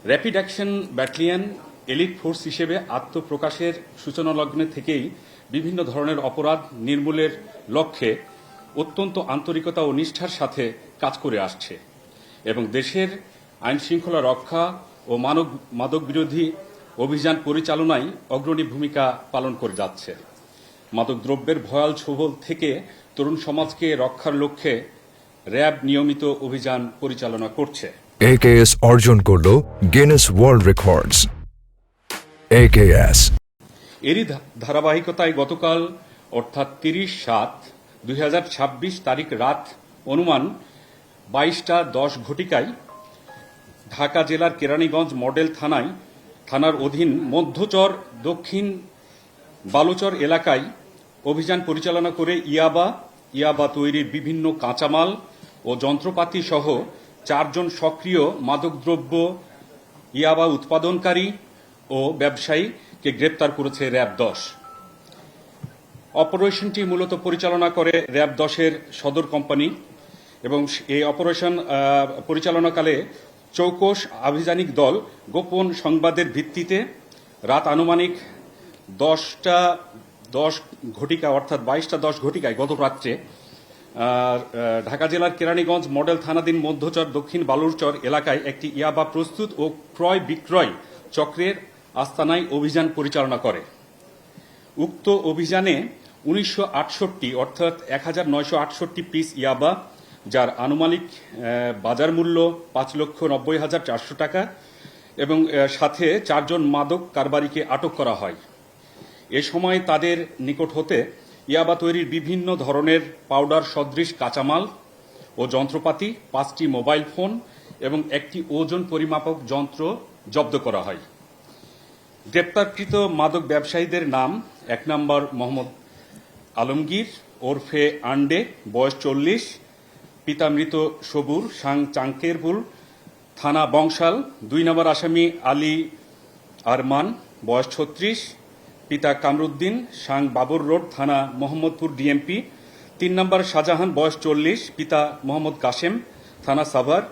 Rapid action battalion elite force হিসেবে আত্মপ্রকাশের সূচনা লগ্নে থেকেই বিভিন্ন ধরনের অপরাধ নির্মূলের লক্ষ্যে অত্যন্ত আন্তরিকতা ও নিষ্ঠার সাথে কাজ করে আসছে এবং দেশের আইন শৃঙ্খলা রক্ষা ও মাদক বিরোধী অভিযান পরিচালনায় অগ্রণী ভূমিকা পালন করে যাচ্ছে। মাদক দ্রব্যের ভয়াল ছোবল থেকে তরুণ সমাজকে রক্ষার লক্ষ্যে র্যাব নিয়মিত অভিযান পরিচালনা করছে। AKS অর্জন করল গিনেস ওয়ার্ল্ড রেকর্ডস। AKS এরই ধারাবাহিকতায় গতকাল অর্থাৎ 30/7/2026 তারিখ রাত অনুমান 22:10 ঘটিকায় ঢাকা জেলার কেরানীগঞ্জ মডেল থানার অধীন মধ্যচর দক্ষিণ বালুচর এলাকায় অভিযান পরিচালনা করে ইয়াবা তৈরির বিভিন্ন কাঁচামাল ও যন্ত্রপাতি সহ 4 জন সক্রিয় মাদকদ্রব্য ইয়াবা উৎপাদনকারী ও ব্যবসায়ীকে গ্রেপ্তার করেছে র্যাব 10। অপারেশনটি মূলত পরিচালনা করে র্যাব 10-এর সদর কোম্পানি এবং এই অপারেশন পরিচালনাকালে চৌকস আভিযানিক দল গোপন সংবাদের ভিত্তিতে রাত আনুমানিক 10:10 ঘটিকা অর্থাৎ 22:10 ঘটিকায় গত রাত্রে ঢাকা জেলার কেরানীগঞ্জ মডেল থানাধীন মধ্যচর দক্ষিণ বালুরচর এলাকায় একটি ইয়াবা প্রস্তুত ও ক্রয় বিক্রয় চক্রের আস্তানায় অভিযান পরিচালনা করে। উক্ত অভিযানে 1968 অর্থাৎ 1968 পিস ইয়াবা, যার আনুমানিক বাজার মূল্য 5,90,400 টাকা এবং সাথে 4 জন মাদক কারবারিকে আটক করা হয়। এ সময় তাদের নিকট হতে ইয়াবা তৈরির বিভিন্ন ধরনের পাউডার সদৃশ কাঁচামাল ও যন্ত্রপাতি, 5টি মোবাইল ফোন এবং একটি ওজন পরিমাপক যন্ত্র জব্দ করা হয়। গ্রেপ্তারকৃত মাদক ব্যবসায়ীদের নাম: 1 নম্বর মোহাম্মদ আলমগীর ওরফে আন্ডে, বয়স 40, পিতা মৃত সবুর, সাং চাঙ্কেরপুল, থানা বংশাল। 2 নম্বর আসামি আলী আরমান, বয়স 36, পিতা কামরুদ্দিন, সাং বাবর রোড, থানা মোহাম্মদপুর ডিএমপি। 3 নম্বর শাহজাহান, বয়স 40, পিতা মোহাম্মদ কাশেম, থানা সাভার,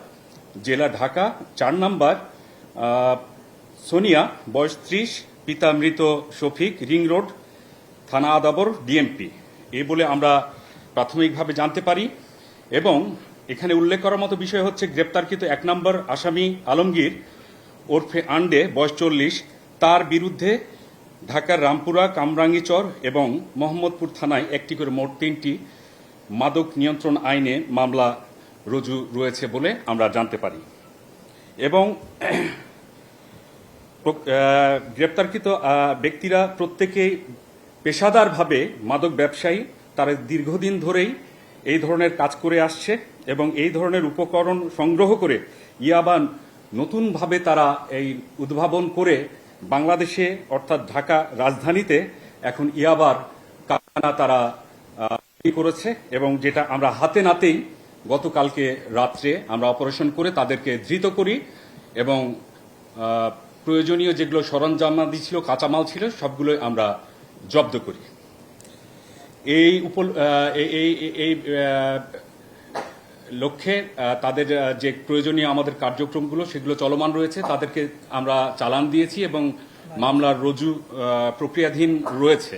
জেলা ঢাকা। 4 নম্বর সোনিয়া, বয়স 30, পিতা মৃত শফিক, রিং রোড, থানা আদাবর, ডিএমপি। এই বলে আমরা প্রাথমিকভাবে জানতে পারি। এবং এখানে উল্লেখ করার মতো বিষয় হচ্ছে, গ্রেপ্তারকৃত 1 নম্বর আসামি আলমগীর ওরফে আন্ডে, বয়স 40, তার বিরুদ্ধে ঢাকার রামপুরা, কামরাঙ্গীচর এবং মোহাম্মদপুর থানায় একটি করে মোট 3টি মাদক নিয়ন্ত্রণ আইনে মামলা রুজু রয়েছে বলে আমরা জানতে পারি। এবং গ্রেপ্তারকৃত ব্যক্তিরা প্রত্যেকেই পেশাদারভাবে মাদক ব্যবসায়ী। তারা দীর্ঘদিন ধরেই এই ধরনের কাজ করে আসছে এবং এই ধরনের উপকরণ সংগ্রহ করে ইয়াবা নতুনভাবে তারা এই উদ্ভাবন করে বাংলাদেশে অর্থাৎ ঢাকা রাজধানীতে এখন ইয়াবার কারখানা তারা করেছে এবং যেটা আমরা হাতে নাতেই গতকালকে রাত্রে আমরা অপারেশন করে তাদেরকে ধৃত করি এবং প্রয়োজনীয় যেগুলো সরঞ্জামাদি ছিল, কাঁচামাল ছিল, সবগুলোই আমরা জব্দ করি। এই লক্ষ্যে তাদের যে প্রয়োজনীয় আমাদের কার্যক্রমগুলো সেগুলো চলমান রয়েছে। তাদেরকে আমরা চালান দিয়েছি এবং মামলার রুজু প্রক্রিয়াধীন রয়েছে।